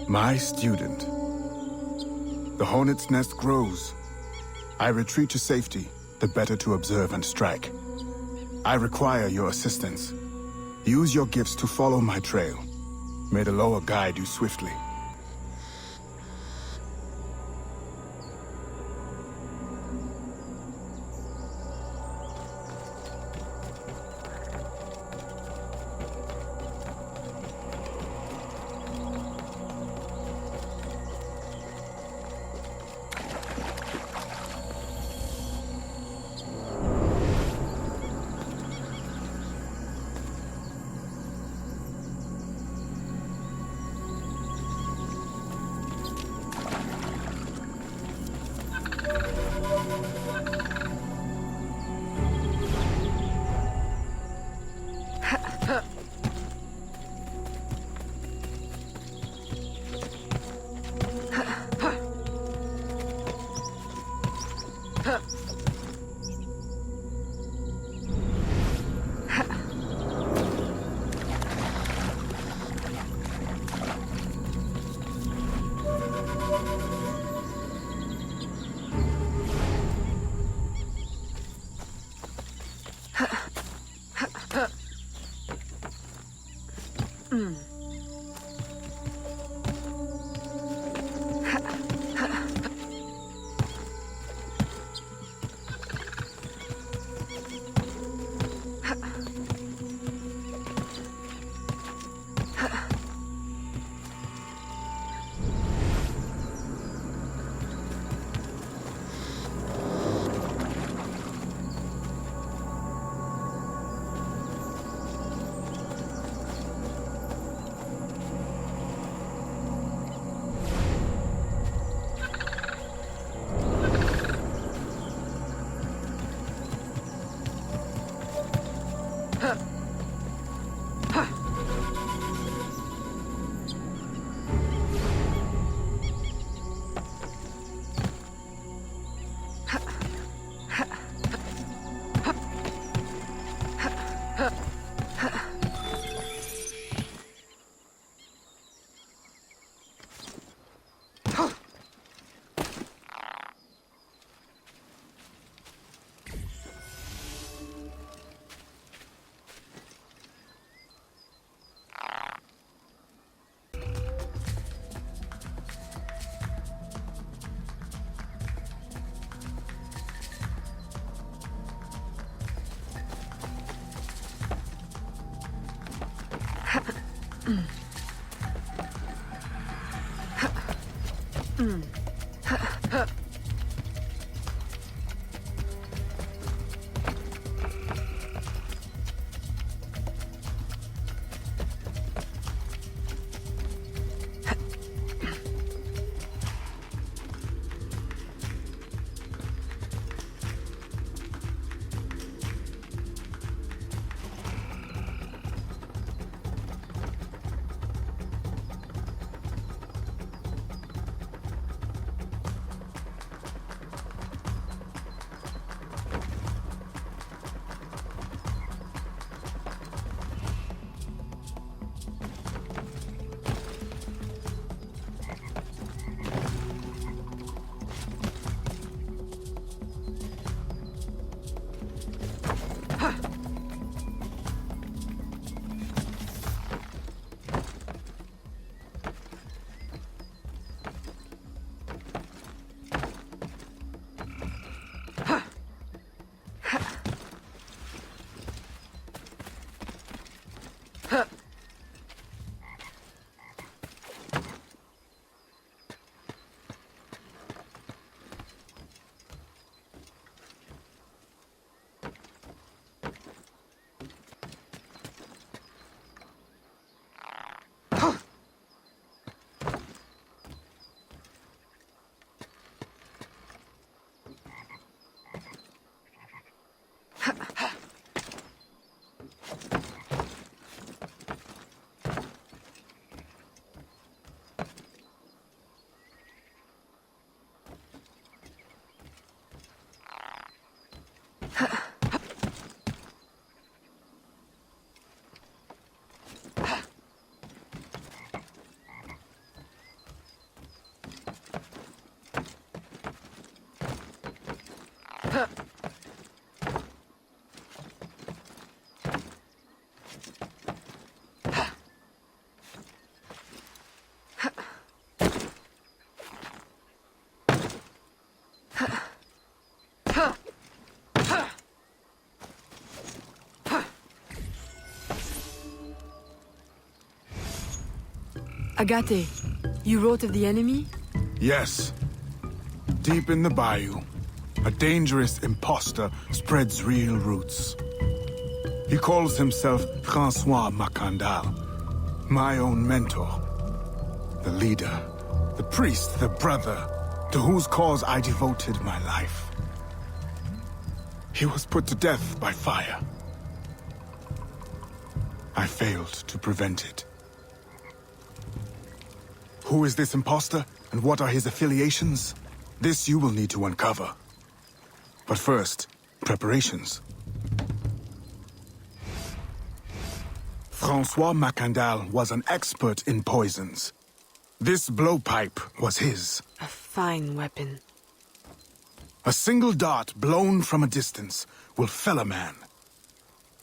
My student. The hornet's nest grows. I retreat to safety, the better to observe and strike. I require your assistance. Use your gifts to follow my trail. May the lower guide you swiftly. Agate, you wrote of the enemy? Yes. Deep in the bayou, a dangerous imposter spreads real roots. He calls himself Francois Macandal, my own mentor. The leader, the priest, the brother, to whose cause I devoted my life. He was put to death by fire. I failed to prevent it. Who is this imposter, and what are his affiliations? This you will need to uncover. But first, preparations. Francois Macandal was an expert in poisons. This blowpipe was his. A fine weapon. A single dart blown from a distance will fell a man.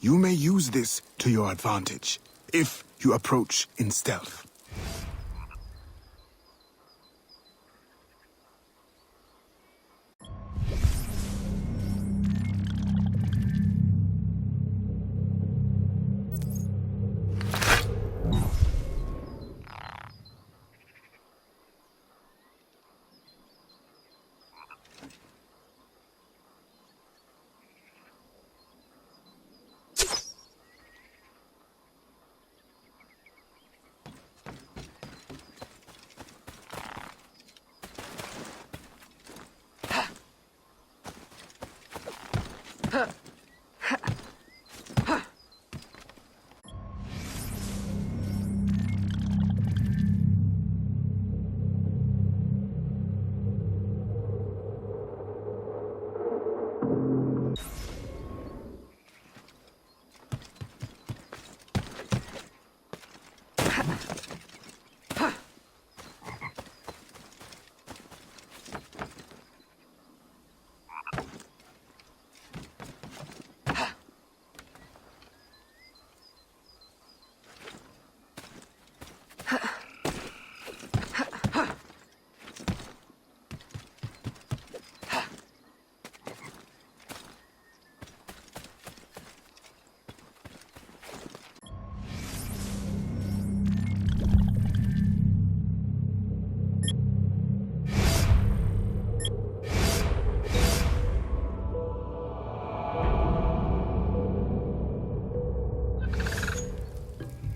You may use this to your advantage, if you approach in stealth.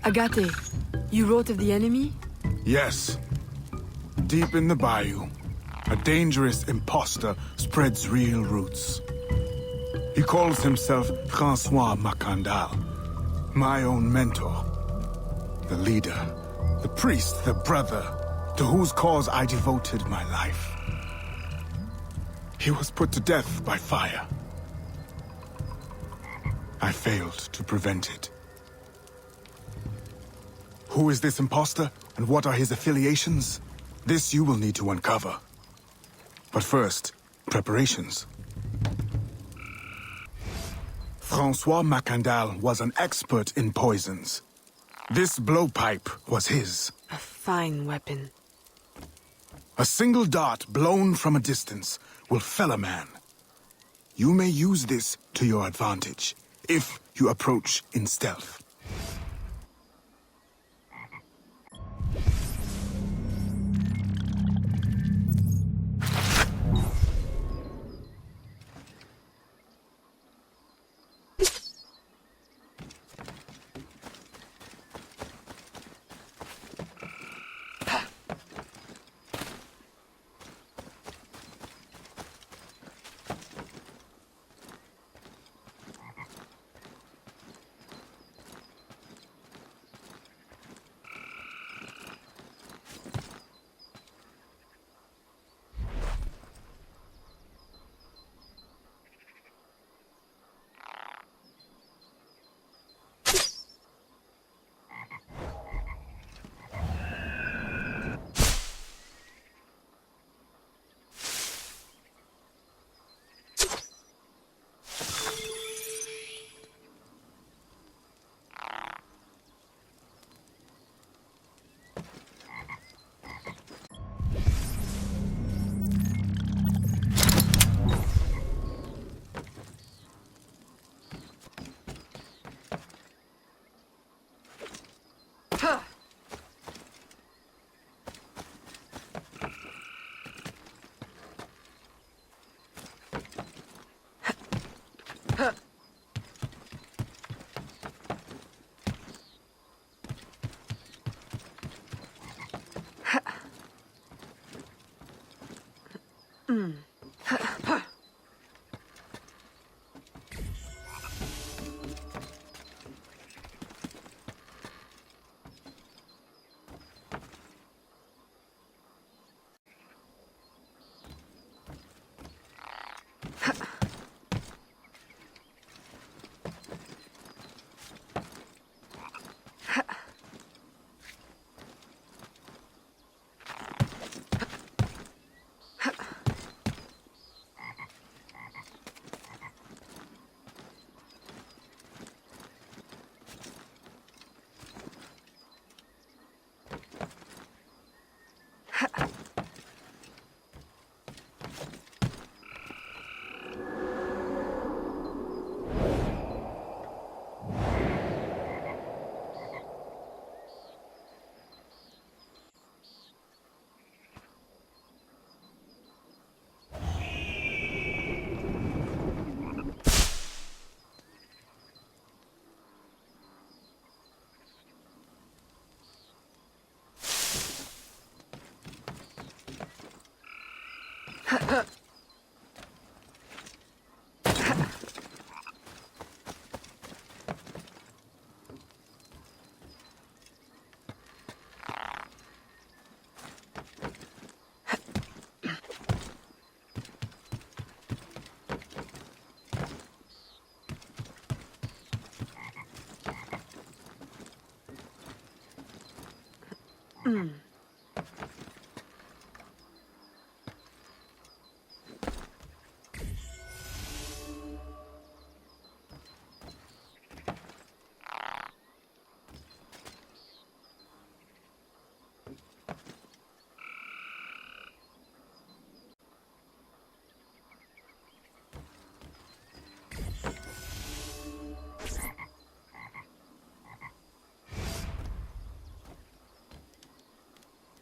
Agate, you wrote of the enemy? Yes. Deep in the bayou, a dangerous imposter spreads real roots. He calls himself Francois Macandal, my own mentor. The leader, the priest, the brother, to whose cause I devoted my life. He was put to death by fire. I failed to prevent it. Who is this imposter, and what are his affiliations? This you will need to uncover. But first, preparations. Francois Macandal was an expert in poisons. This blowpipe was his. A fine weapon. A single dart blown from a distance will fell a man. You may use this to your advantage, if you approach in stealth.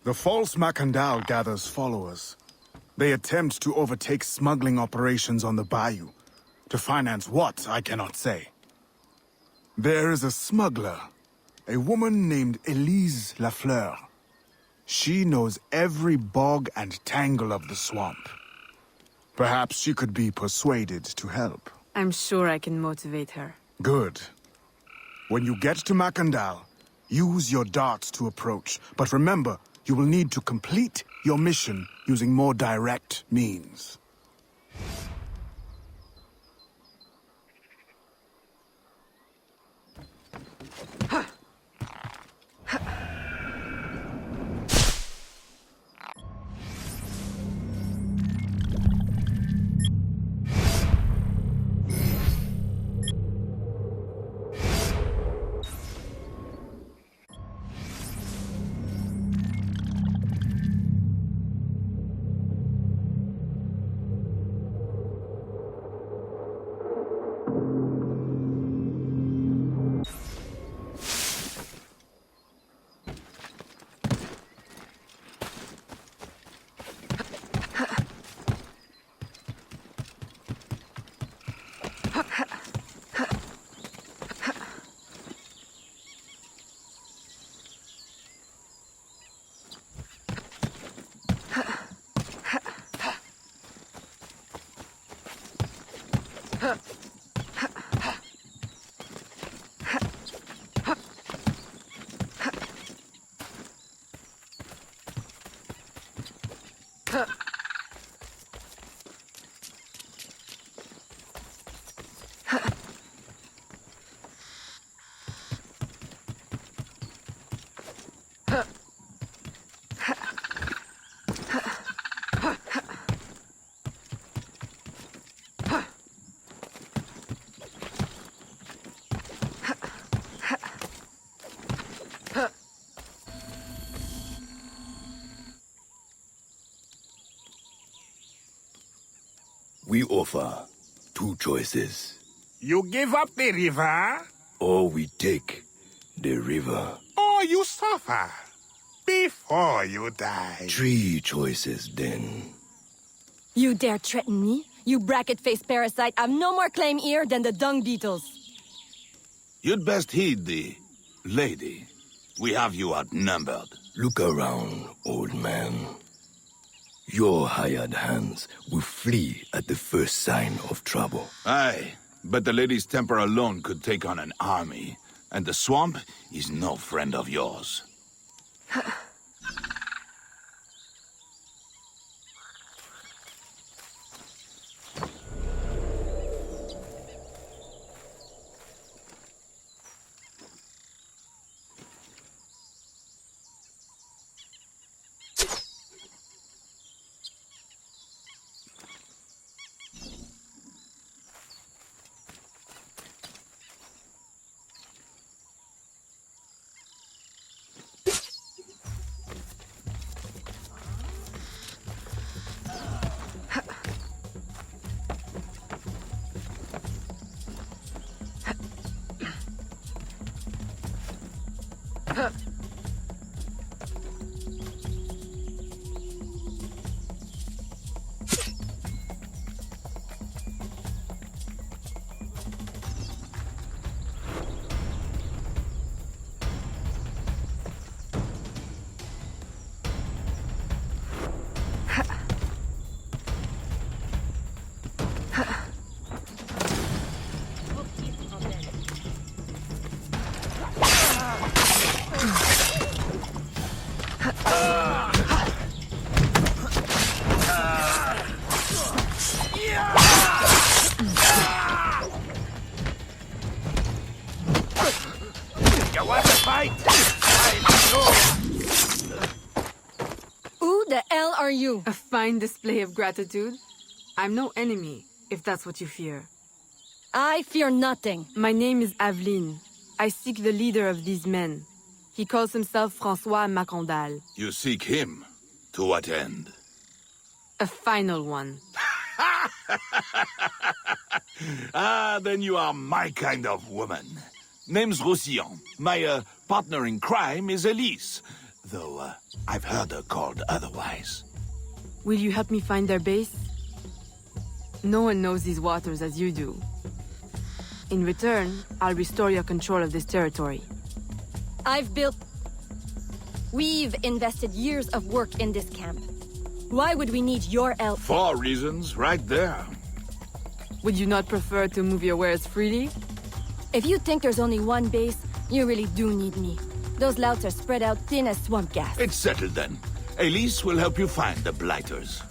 The false Macandal gathers followers. They attempt to overtake smuggling operations on the bayou. To finance what, I cannot say. There is a smuggler, a woman named Elise Lafleur. She knows every bog and tangle of the swamp. Perhaps she could be persuaded to help. I'm sure I can motivate her. Good. When you get to Macandal, use your darts to approach. But remember, you will need to complete your mission using more direct means. We offer two choices. You give up the river, Or we take the river. or you suffer before you die. Three choices then. You dare threaten me? You bracket-faced parasite have no more claim here than the dung beetles. You'd best heed the lady. We have you outnumbered. Look around, old man. Your hired hands will flee at the first sign of trouble. Aye, but the lady's temper alone could take on an army. And the swamp is no friend of yours. Who the hell are you? A fine display of gratitude. I'm no enemy, if that's what you fear. I fear nothing. My name is Aveline. I seek the leader of these men. He calls himself François Macondal. You seek him? To what end? A final one. Ah, then you are my kind of woman. Name's Roussillon. My partner in crime is Elise. Though I've heard her called otherwise. Will you help me find their base? No one knows these waters as you do. In return, I'll restore your control of this territory. We've invested years of work in this camp. Why would we need your help? 4 reasons, right there. Would you not prefer to move your wares freely? If you think there's only one base, you really do need me. Those louts are spread out thin as swamp gas. It's settled then. Elise will help you find the blighters.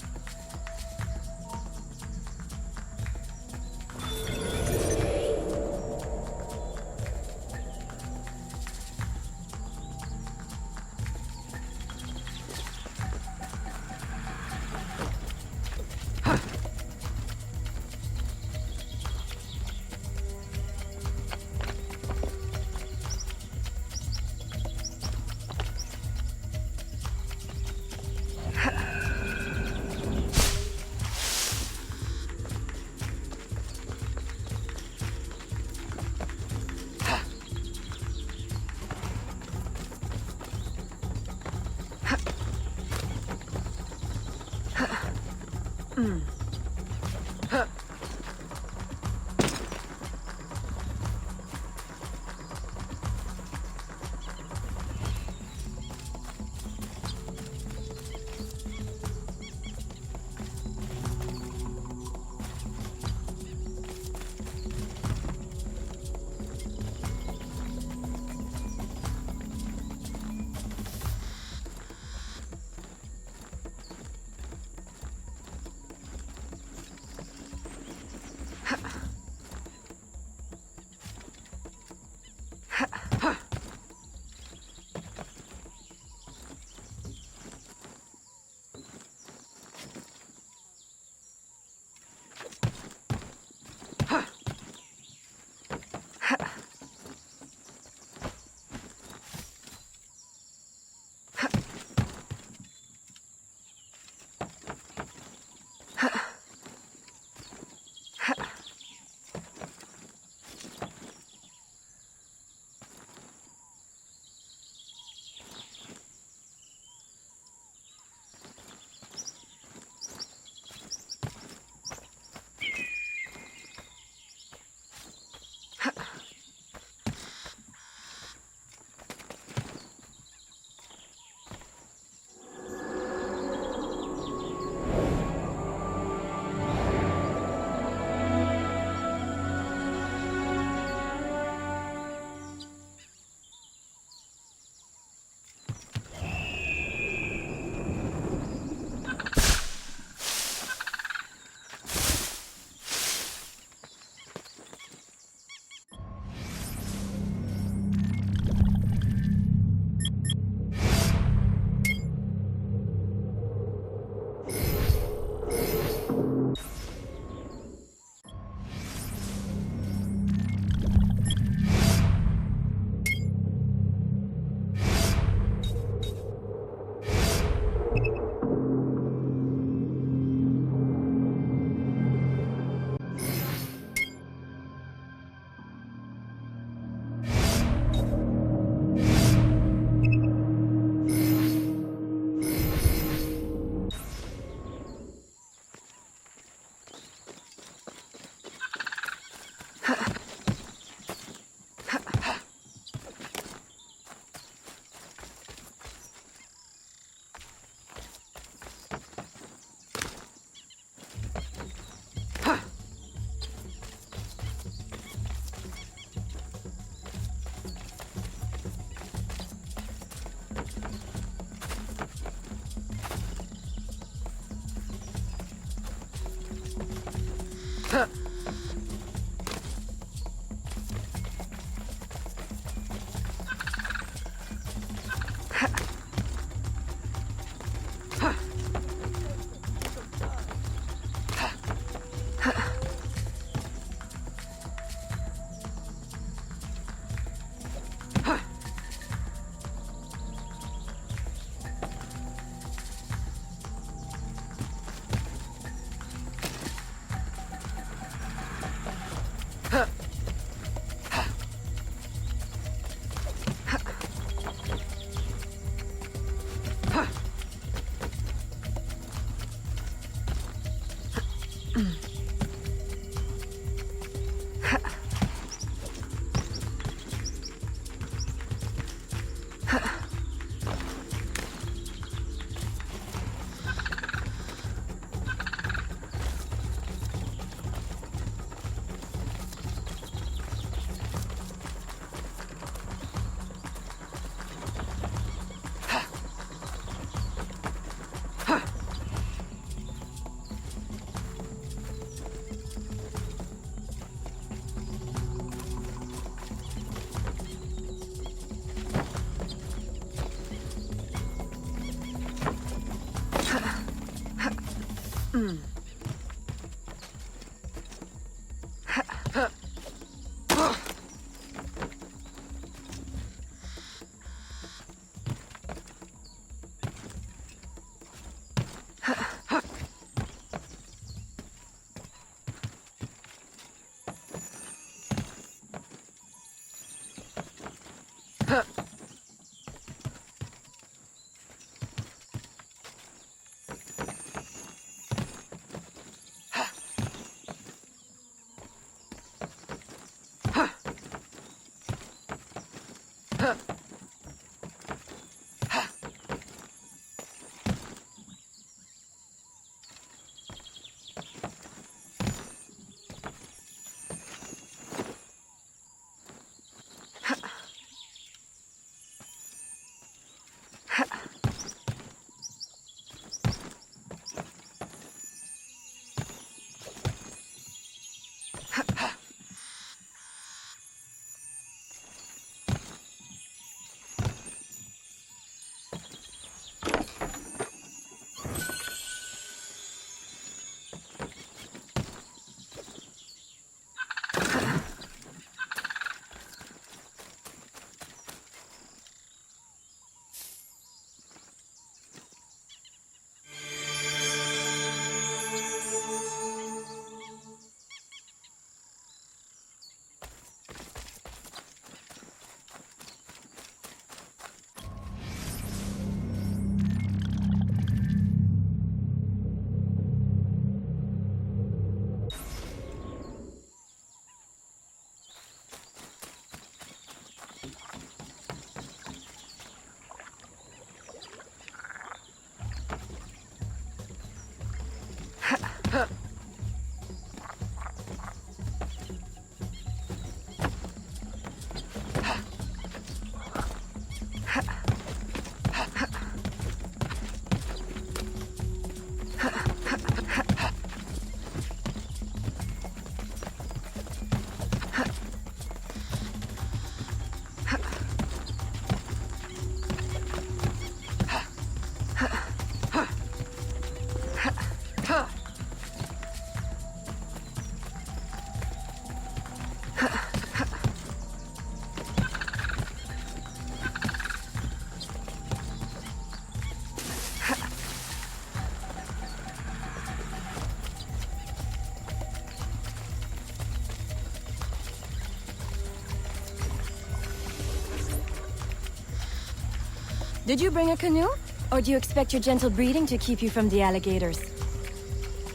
Did you bring a canoe? Or do you expect your gentle breeding to keep you from the alligators?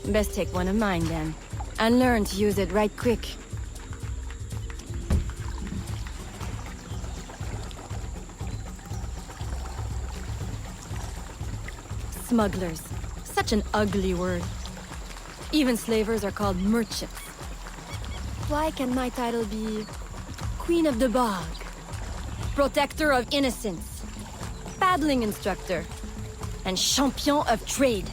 Best take one of mine, then. And learn to use it right quick. Smugglers. Such an ugly word. Even slavers are called merchants. Why can my title be... Queen of the Bog? Protector of Innocence? Paddling instructor? And champion of trade?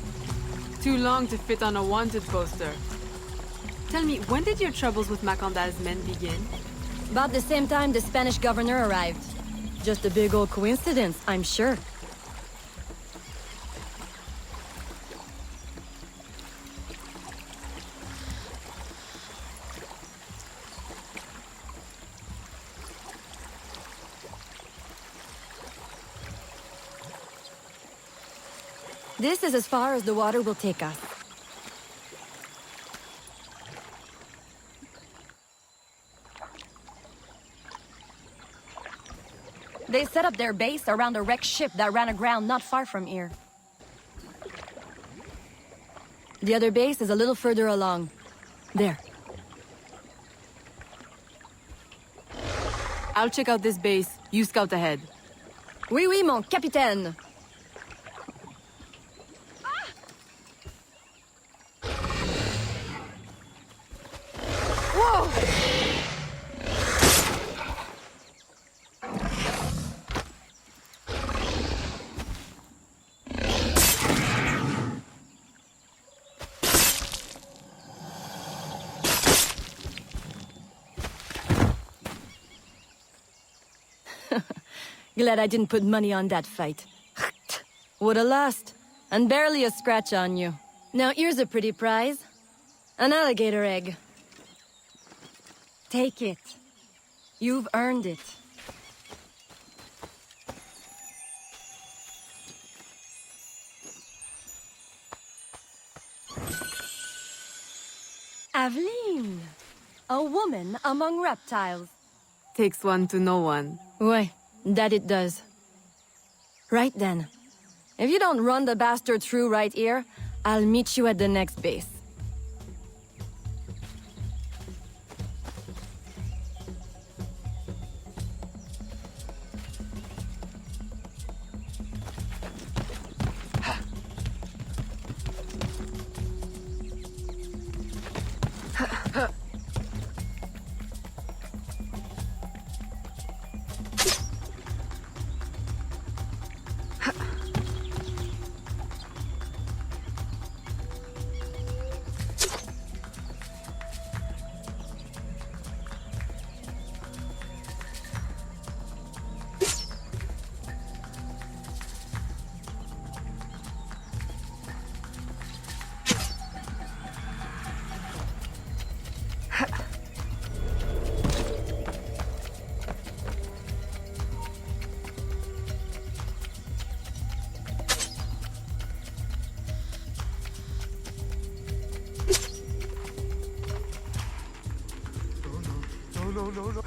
Too long to fit on a wanted poster. Tell me, when did your troubles with Macandal's men begin? About the same time the Spanish governor arrived. Just a big old coincidence, I'm sure. This is as far as the water will take us. They set up their base around a wrecked ship that ran aground not far from here. The other base is a little further along. There. I'll check out this base. You scout ahead. Oui, oui, mon capitaine. Whoa! Glad I didn't put money on that fight. Would have lost. And barely a scratch on you. Now here's a pretty prize. An alligator egg. Take it. You've earned it. Aveline! A woman among reptiles. Takes one to know one. Ouais, that it does. Right then. If you don't run the bastard through right here, I'll meet you at the next base. No.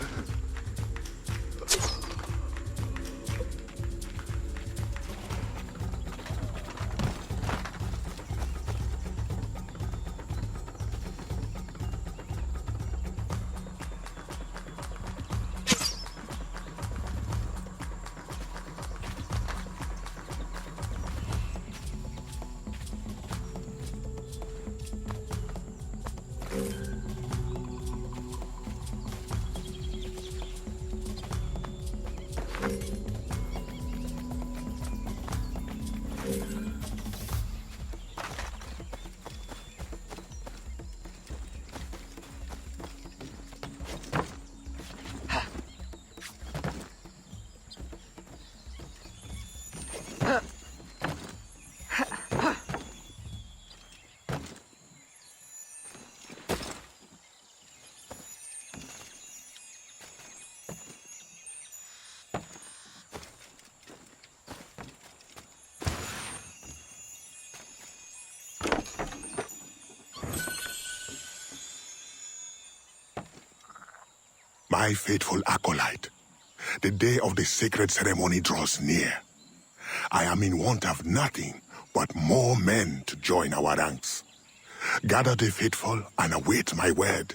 My faithful acolyte, the day of the sacred ceremony draws near. I am in want of nothing but more men to join our ranks. Gather the faithful and await my word.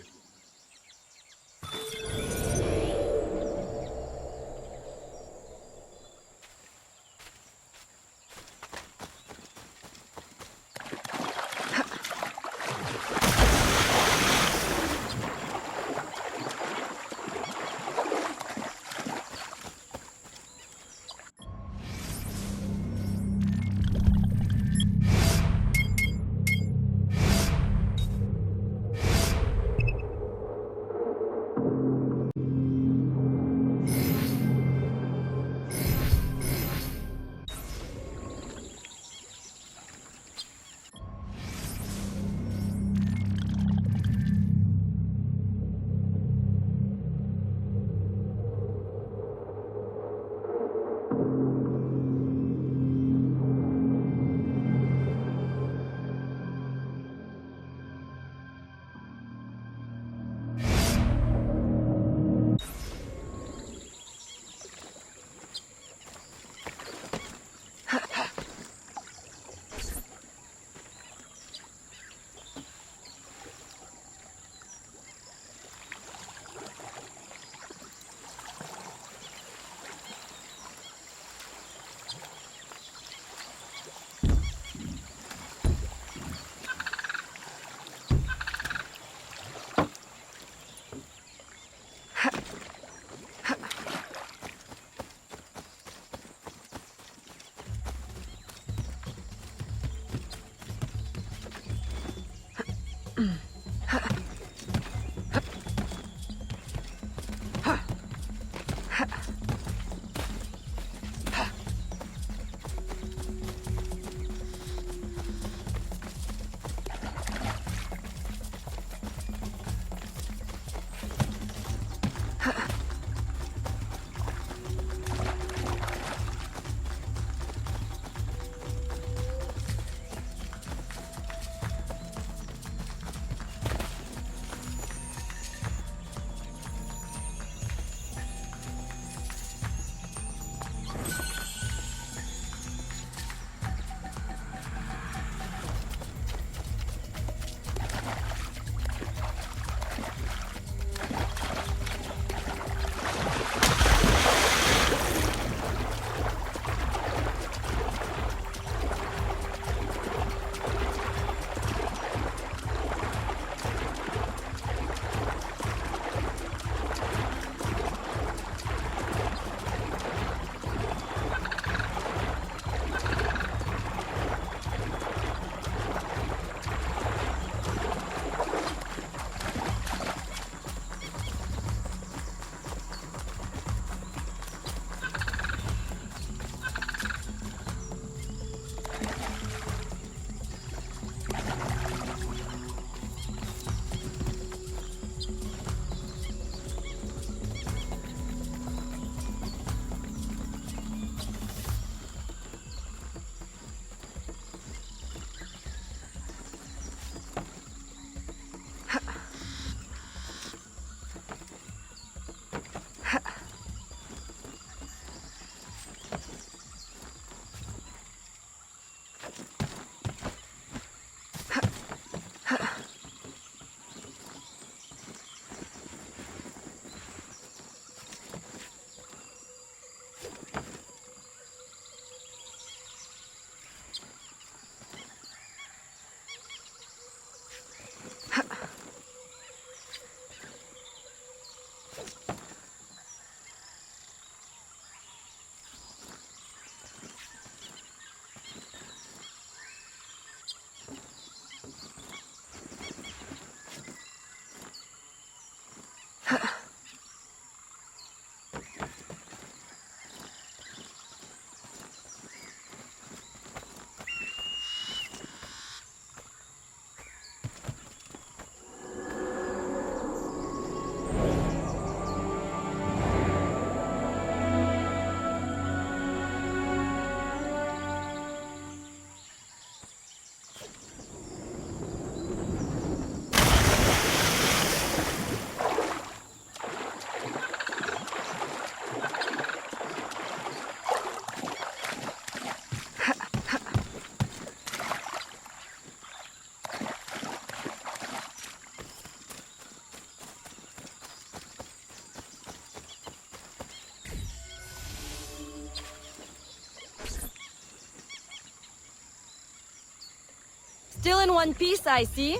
Still in one piece, I see.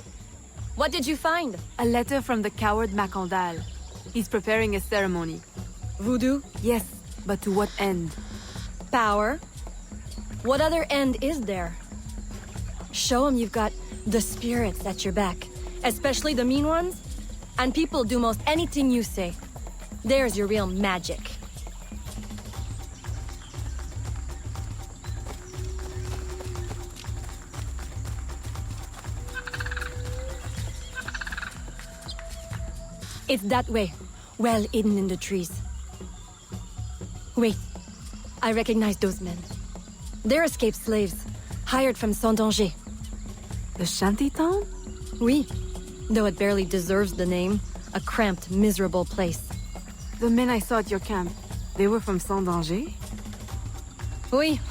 What did you find? A letter from the coward Macandal. He's preparing a ceremony. Voodoo? Yes, but to what end? Power? What other end is there? Show him you've got the spirits at your back, especially the mean ones, and people do most anything you say. There's your real magic. It's that way, well hidden in the trees. Wait, I recognize those men. They're escaped slaves, hired from Saint-Danger. The shantytown? Oui, though it barely deserves the name. A cramped, miserable place. The men I saw at your camp, they were from Saint-Danger? Oui,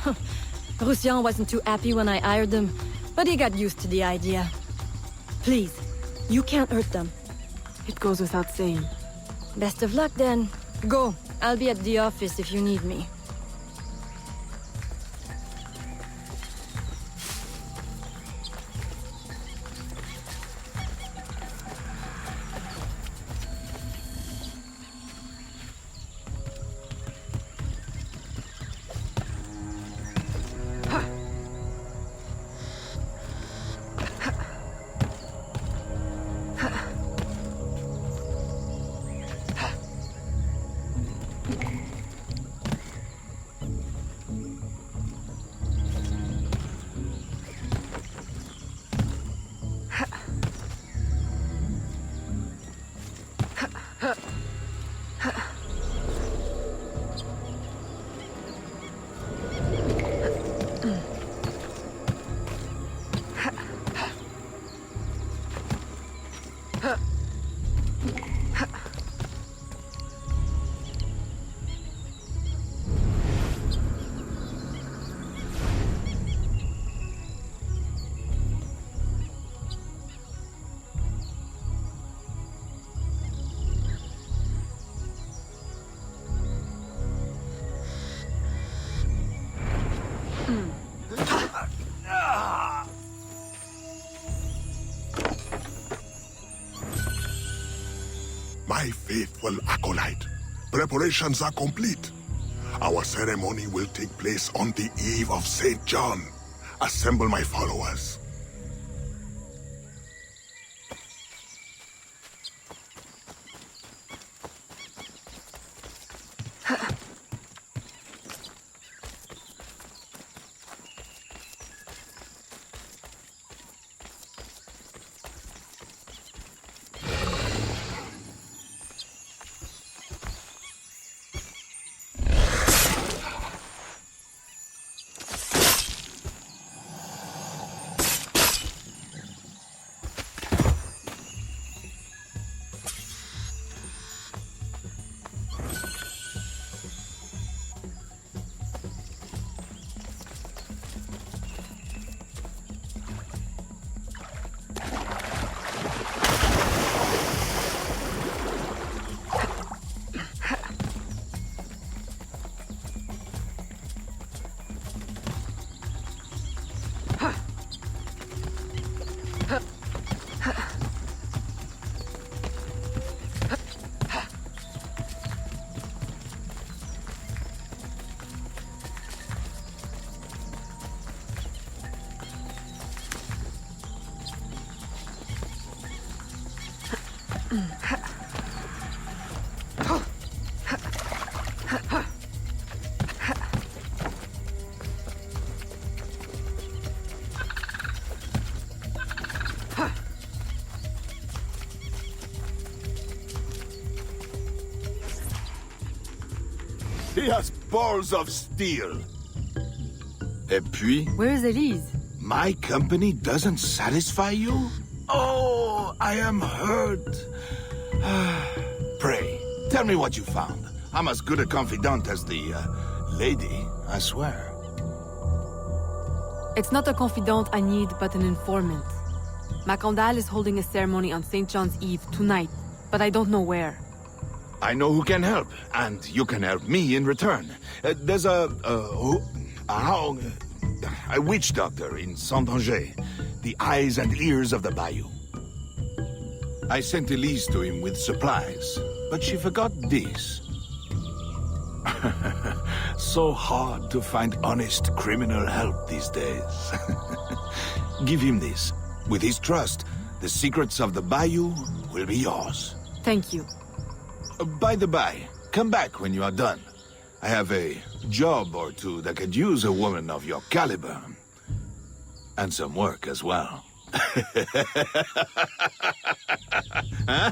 Roussillon wasn't too happy when I hired them, but he got used to the idea. Please, you can't hurt them. It goes without saying. Best of luck then. Go, I'll be at the office if you need me. My faithful acolyte, preparations are complete. Our ceremony will take place on the eve of St. John. Assemble my followers. He has balls of steel. Et puis, Where is Elise? my company doesn't satisfy you? Oh, I am hurt. Pray, tell me what you found. I'm as good a confidant as the, lady, I swear. It's not a confidant I need, but an informant. Macandal is holding a ceremony on St. John's Eve tonight, but I don't know where. I know who can help, and you can help me in return. There's a witch doctor in Saint-Danger. the eyes and ears of the bayou. I sent Elise to him with supplies, but she forgot this. So hard to find honest criminal help these days. Give him this. With his trust, the secrets of the bayou will be yours. Thank you. By the by, come back when you are done. I have a job or two that could use a woman of your caliber. And some work as well. Huh?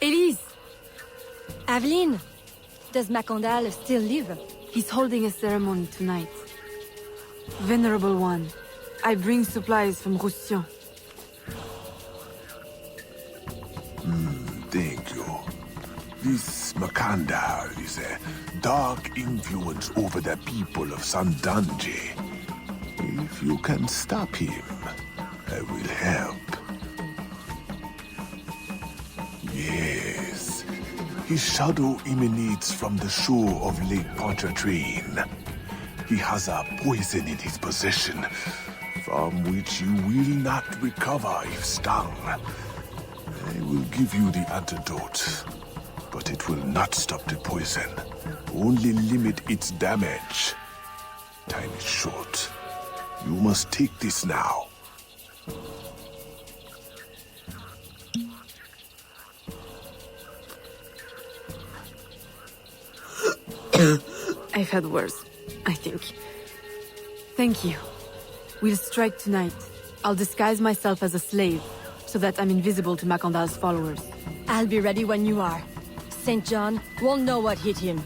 Elise! Aveline, does Macondal still live? He's holding a ceremony tonight. Venerable One, I bring supplies from Roussillon. Thank you. This Macandal is a dark influence over the people of Sandanji. If you can stop him, I will help. Yes. His shadow emanates from the shore of Lake Pontchartrain. He has a poison in his possession, from which you will not recover if stung. I will give you the antidote, but it will not stop the poison, only limit its damage. Time is short. You must take this now. I've had worse, I think. Thank you. We'll strike tonight. I'll disguise myself as a slave, so that I'm invisible to Macondal's followers. I'll be ready when you are. St. John won't know what hit him.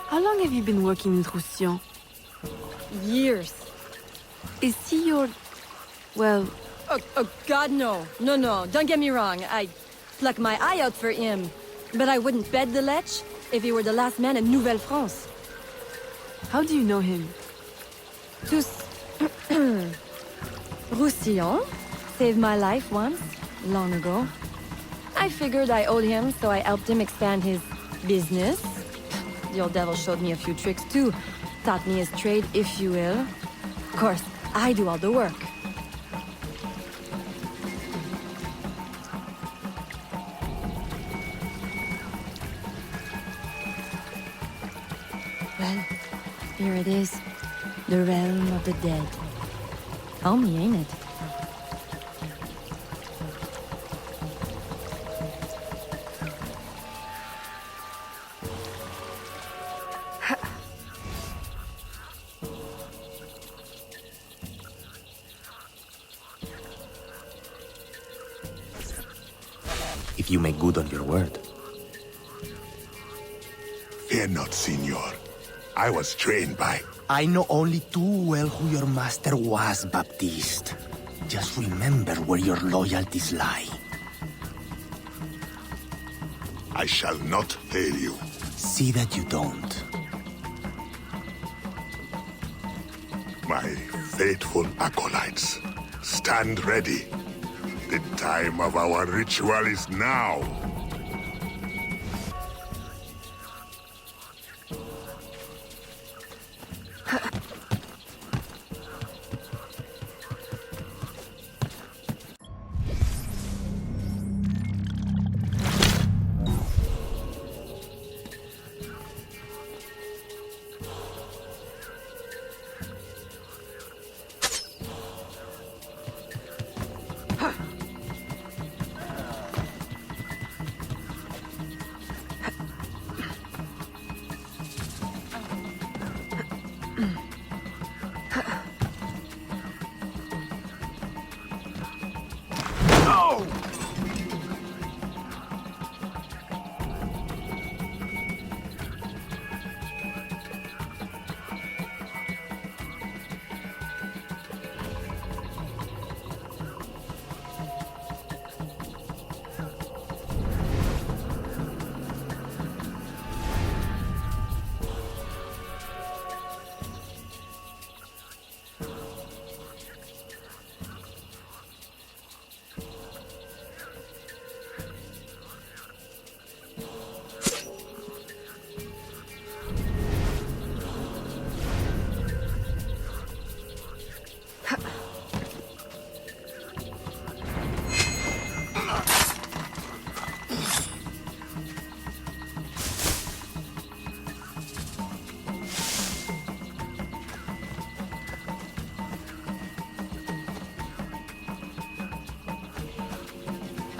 How long have you been working in Roussillon? Years. Is he your... well... Oh, God, no. No, don't get me wrong. I'd pluck my eye out for him. But I wouldn't bet the lech if he were the last man in Nouvelle-France. How do you know him? Tous... Roussillon, Saved my life once, long ago. I figured I owed him, so I helped him expand his business. The old devil showed me a few tricks too. Taught me his trade, if you will. Of course, I do all the work. Well, here it is. The realm of the dead. Homey, ain't it? If you make good on your word. Fear not, Signor. I was trained by... I know only too well who your master was, Baptiste. Just remember where your loyalties lie. I shall not fail you. See that you don't. My faithful acolytes, stand ready. The time of our ritual is now.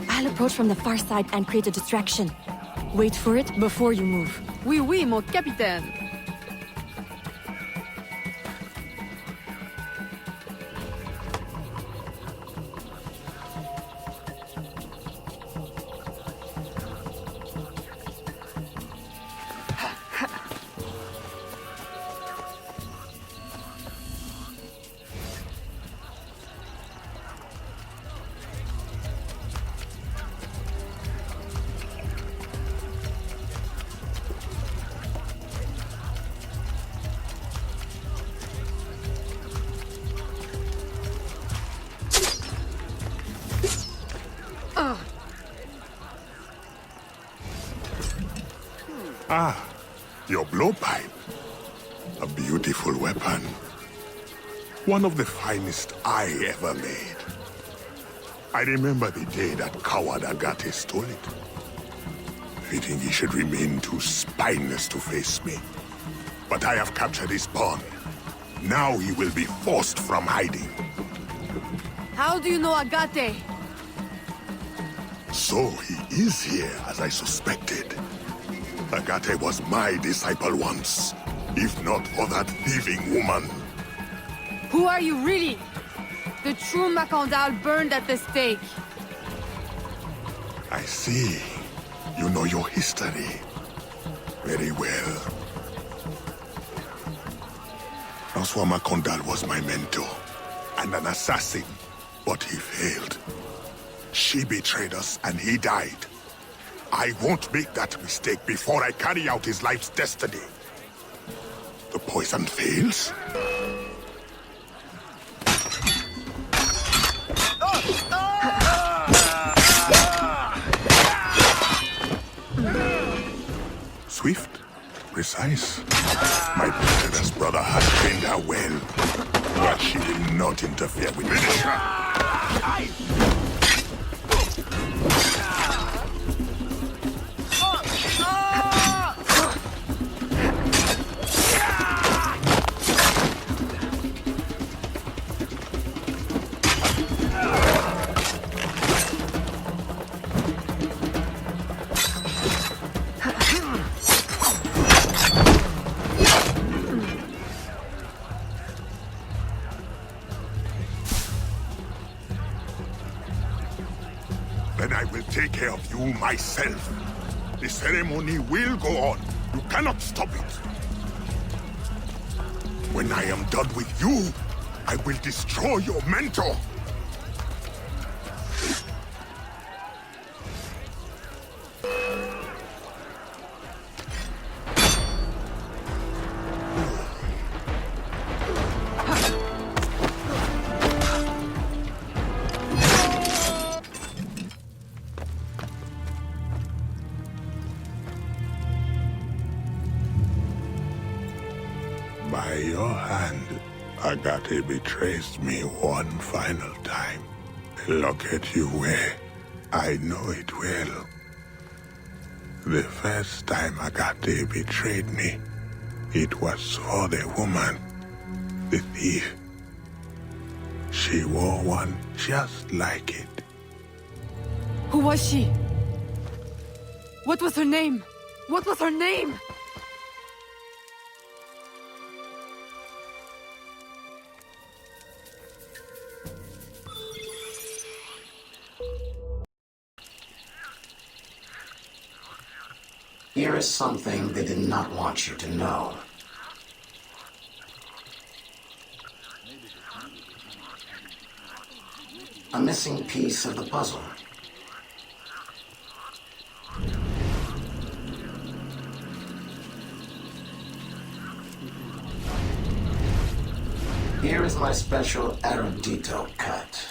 I'll approach from the far side and create a distraction. Wait for it before you move. Oui, oui, mon capitaine. Ah, your blowpipe. A beautiful weapon. One of the finest I ever made. I remember the day that coward Agate stole it. Fitting he should remain too spineless to face me. But I have captured his pawn. Now he will be forced from hiding. How do you know Agate? So he is here, as I suspected. Agate was my disciple once, if not for that thieving woman. Who are you really? The true Macandal burned at the stake. I see. You know your history. Very well. Francois Macandal was my mentor, and an assassin, but he failed. She betrayed us, and he died. I won't make that mistake before I carry out his life's destiny. The poison fails? Swift, precise. My traitorous brother has trained her well, but she will not interfere with me. Finish her! Then I will take care of you myself. The ceremony will go on. You cannot stop it. When I am done with you, I will destroy your mentor. By your hand, Agate betrays me one final time. Look at you where I know it well. The first time Agate betrayed me, it was for the woman, the thief. She wore one just like it. Who was she? What was her name? What was her name? Here is something they did not want you to know. A missing piece of the puzzle. Here is my special erudito cut.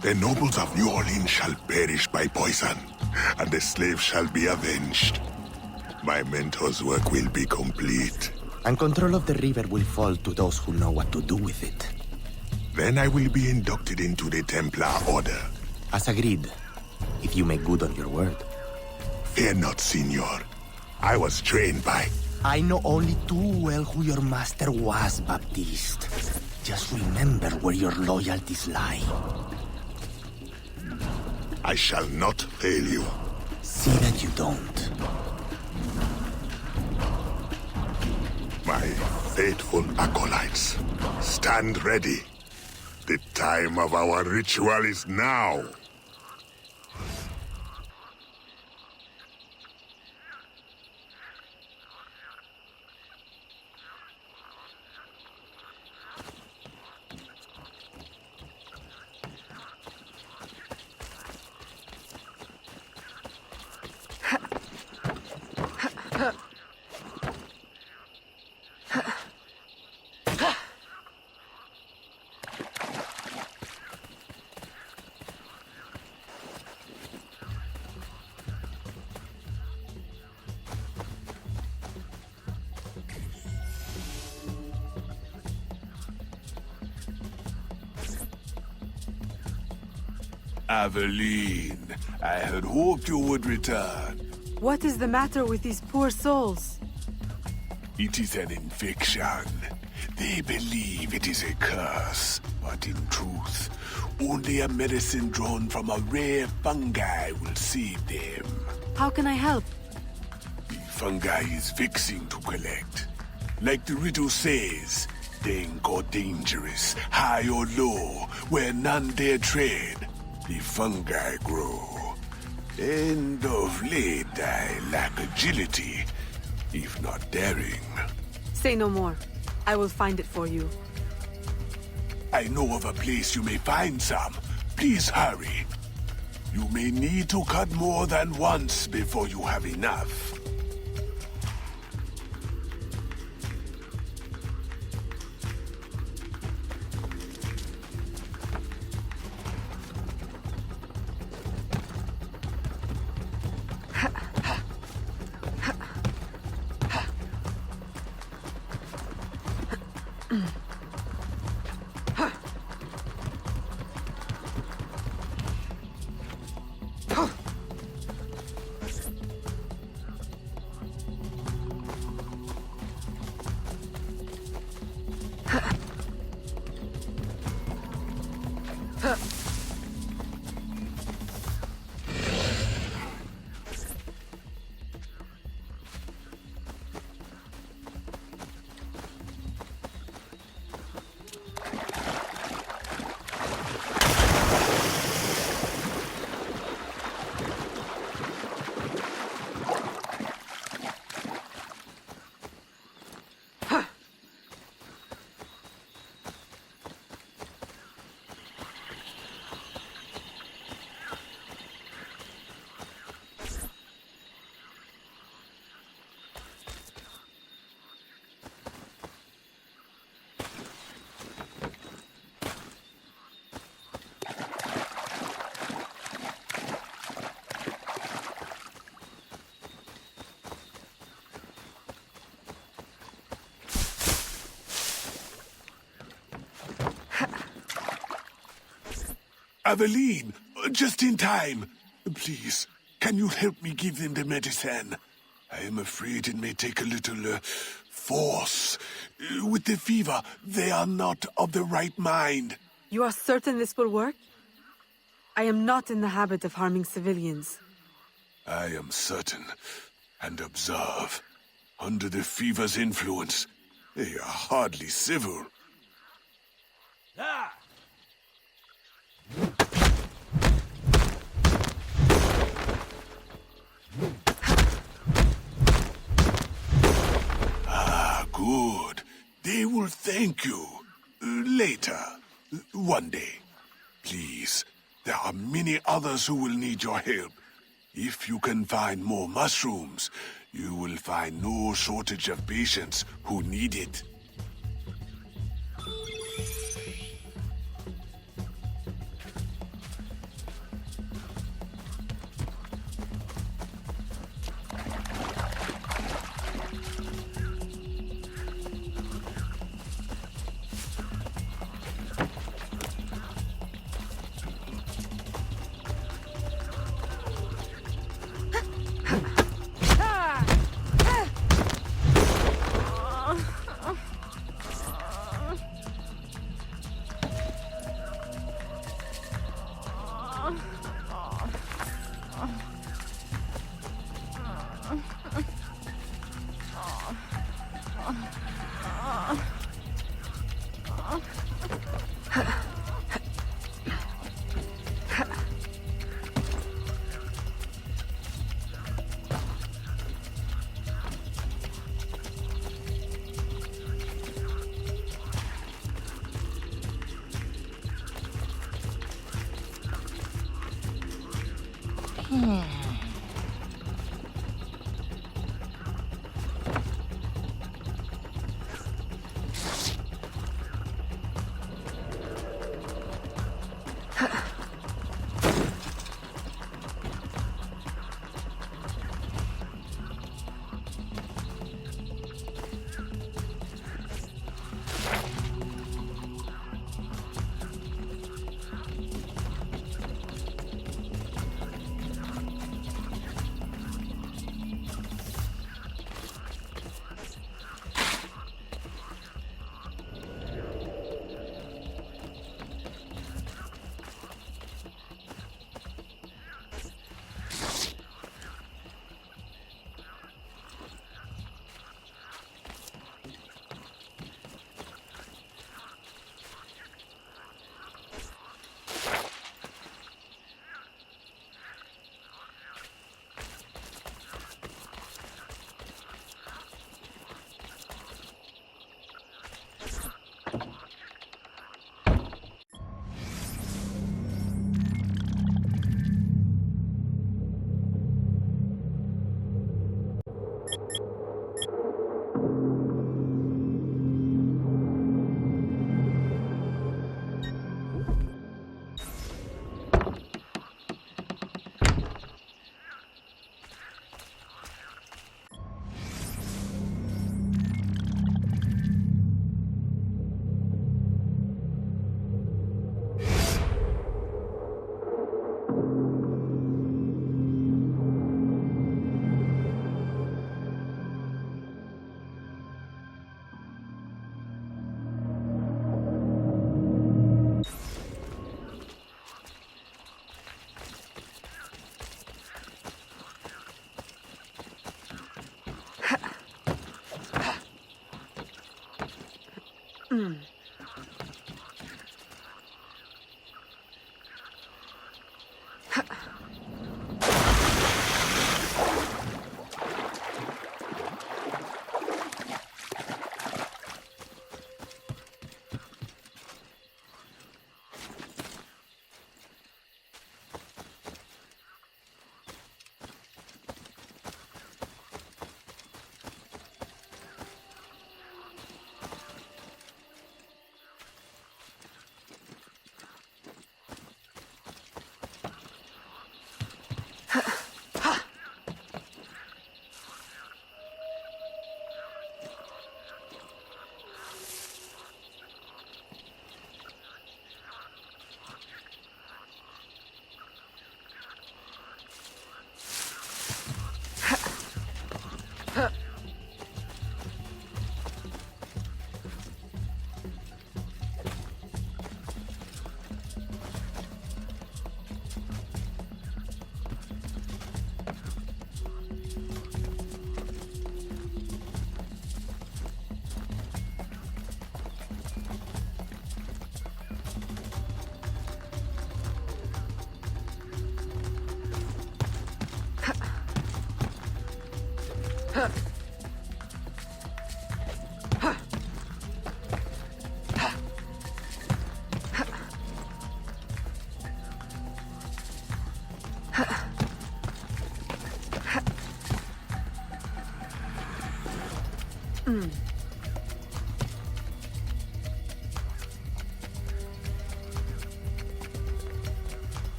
The nobles of New Orleans shall perish by poison, and the slaves shall be avenged. My mentor's work will be complete. And control of the river will fall to those who know what to do with it. Then I will be inducted into the Templar Order. As agreed, if you make good on your word. Fear not, Signor. I was trained by... I know only too well who your master was, Baptiste. Just remember where your loyalties lie. I shall not fail you. See that you don't. My faithful acolytes, stand ready. The time of our ritual is now. Aveline, I had hoped you would return. What is the matter with these poor souls? It is an infection. They believe it is a curse, but in truth, only a medicine drawn from a rare fungi will save them. How can I help? The fungi is vexing to collect. Like the riddle says, dank or dangerous, high or low, where none dare tread, the fungi grow. And of late I lack agility, if not daring. Say no more. I will find it for you. I know of a place you may find some. Please hurry. You may need to cut more than once before you have enough. Aveline, just in time. Please, can you help me give them the medicine? I am afraid it may take a little, force. With the fever, they are not of the right mind. You are certain this will work? I am not in the habit of harming civilians. I am certain. And observe. Under the fever's influence, they are hardly civil. Good. They will thank you. Later. One day. Please. There are many others who will need your help. If you can find more mushrooms, you will find no shortage of patients who need it.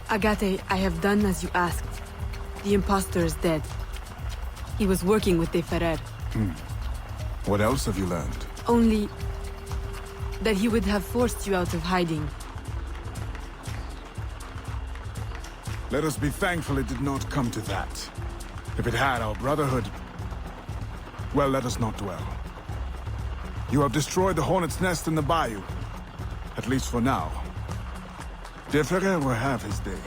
Agate, I have done as you asked. The impostor is dead. He was working with De Ferrer. What else have you learned? Only that he would have forced you out of hiding. Let us be thankful it did not come to that. If it had, our brotherhood... Well, let us not dwell. You have destroyed the hornet's nest in the bayou. At least for now. De Ferrer will have his day.